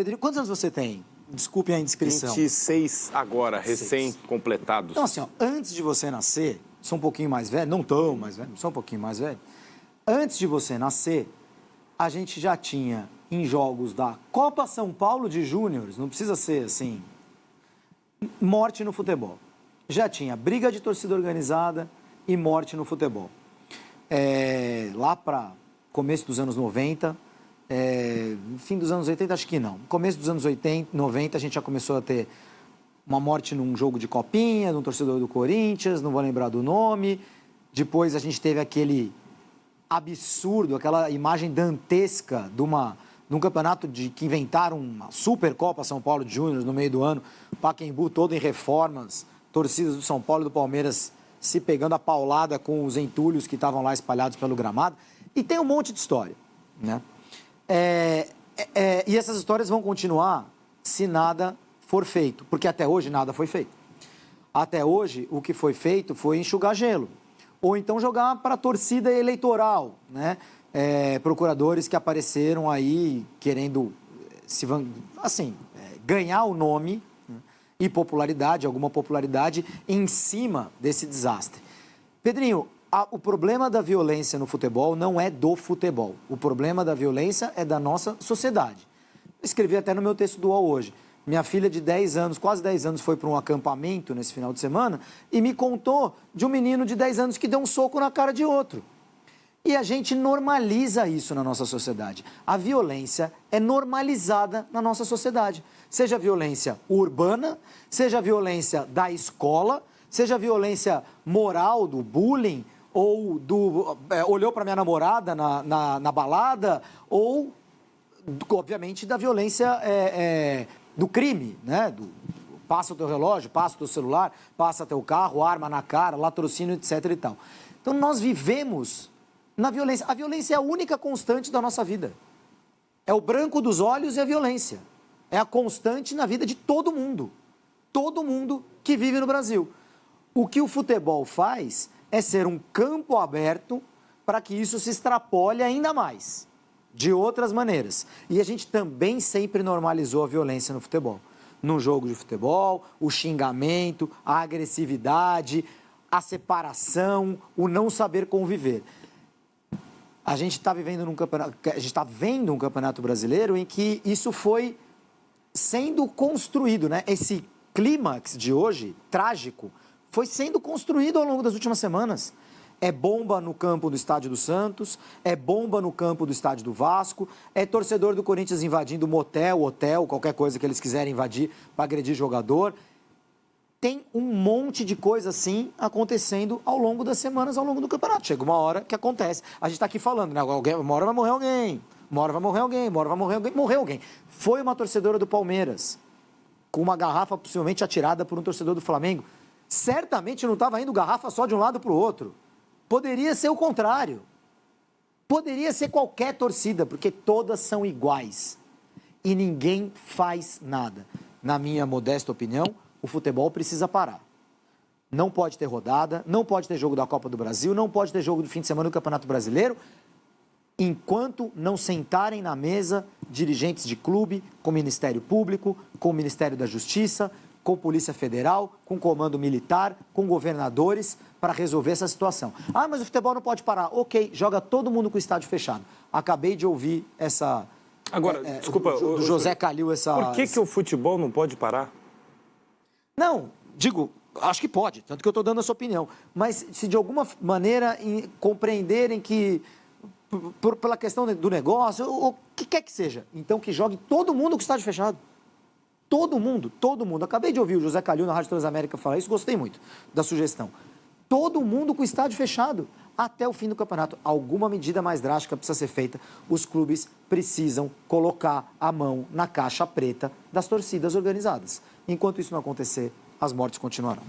Pedrinho, quantos anos você tem? Desculpe a indiscrição. 26 agora, recém-completados. Então, assim, ó, antes de você nascer, sou um pouquinho mais velho, não tão mais velho, sou um pouquinho mais velho. Antes de você nascer, a gente já tinha em jogos da Copa São Paulo de Júniores, não precisa ser assim, morte no futebol. Já tinha briga de torcida organizada e morte no futebol. Lá para começo dos anos 90, fim dos anos 80, acho que não. Começo dos anos 80, 90, a gente já começou a ter uma morte num jogo de copinha, de um torcedor do Corinthians, não vou lembrar do nome. Depois a gente teve aquele absurdo, aquela imagem dantesca de um campeonato que inventaram uma Supercopa São Paulo de Júnior no meio do ano, Pacaembu todo em reformas, torcidas do São Paulo e do Palmeiras se pegando a paulada com os entulhos que estavam lá espalhados pelo gramado. E tem um monte de história, né? E essas histórias vão continuar se nada for feito, porque até hoje nada foi feito. Até hoje, o que foi feito foi enxugar gelo, ou então jogar para a torcida eleitoral, né? Procuradores que apareceram aí querendo ganhar o nome, né? E popularidade, alguma popularidade em cima desse desastre. Pedrinho, o problema da violência no futebol não é do futebol. O problema da violência é da nossa sociedade. Eu escrevi até no meu texto do UOL hoje. Minha filha de 10 anos, quase 10 anos, foi para um acampamento nesse final de semana e me contou de um menino de 10 anos que deu um soco na cara de outro. E a gente normaliza isso na nossa sociedade. A violência é normalizada na nossa sociedade. Seja a violência urbana, seja a violência da escola, seja a violência moral, do bullying, ou olhou para minha namorada na balada, ou, obviamente, da violência do crime, né? Passa o teu relógio, passa o teu celular, passa teu carro, arma na cara, latrocínio, etc. e tal. Então, nós vivemos na violência. A violência é a única constante da nossa vida. É o branco dos olhos e a violência. É a constante na vida de todo mundo. Todo mundo que vive no Brasil. O que o futebol faz é ser um campo aberto para que isso se extrapole ainda mais, de outras maneiras. E a gente também sempre normalizou a violência no futebol. No jogo de futebol, o xingamento, a agressividade, a separação, o não saber conviver. A gente está vivendo vendo um campeonato brasileiro em que isso foi sendo construído, né? Esse clímax de hoje, trágico, foi sendo construído ao longo das últimas semanas. É bomba no campo do Estádio do Santos, é bomba no campo do Estádio do Vasco, é torcedor do Corinthians invadindo motel, hotel, qualquer coisa que eles quiserem invadir para agredir jogador. Tem um monte de coisa assim acontecendo ao longo das semanas, ao longo do campeonato. Chega uma hora que acontece. A gente está aqui falando, né? Uma hora vai morrer alguém, uma hora vai morrer alguém, uma hora vai morrer alguém. Morreu alguém. Foi uma torcedora do Palmeiras, com uma garrafa possivelmente atirada por um torcedor do Flamengo. Certamente não estava indo garrafa só de um lado para o outro. Poderia ser o contrário. Poderia ser qualquer torcida, porque todas são iguais. E ninguém faz nada. Na minha modesta opinião, o futebol precisa parar. Não pode ter rodada, não pode ter jogo da Copa do Brasil, não pode ter jogo do fim de semana do Campeonato Brasileiro, enquanto não sentarem na mesa dirigentes de clube, com o Ministério Público, com o Ministério da Justiça, com Polícia Federal, com Comando Militar, com governadores, para resolver essa situação. Ah, mas o futebol não pode parar. Ok, joga todo mundo com o estádio fechado. Acabei de ouvir essa... Agora, desculpa... Do José Calil, essa... Por que o futebol não pode parar? Não, acho que pode, tanto que eu estou dando a sua opinião. Mas se de alguma maneira compreenderem que, pela questão do negócio, ou o que quer que seja, então que jogue todo mundo com o estádio fechado. Todo mundo, todo mundo. Acabei de ouvir o José Calil na Rádio Transamérica falar isso, gostei muito da sugestão. Todo mundo com o estádio fechado até o fim do campeonato. Alguma medida mais drástica precisa ser feita. Os clubes precisam colocar a mão na caixa preta das torcidas organizadas. Enquanto isso não acontecer, as mortes continuarão.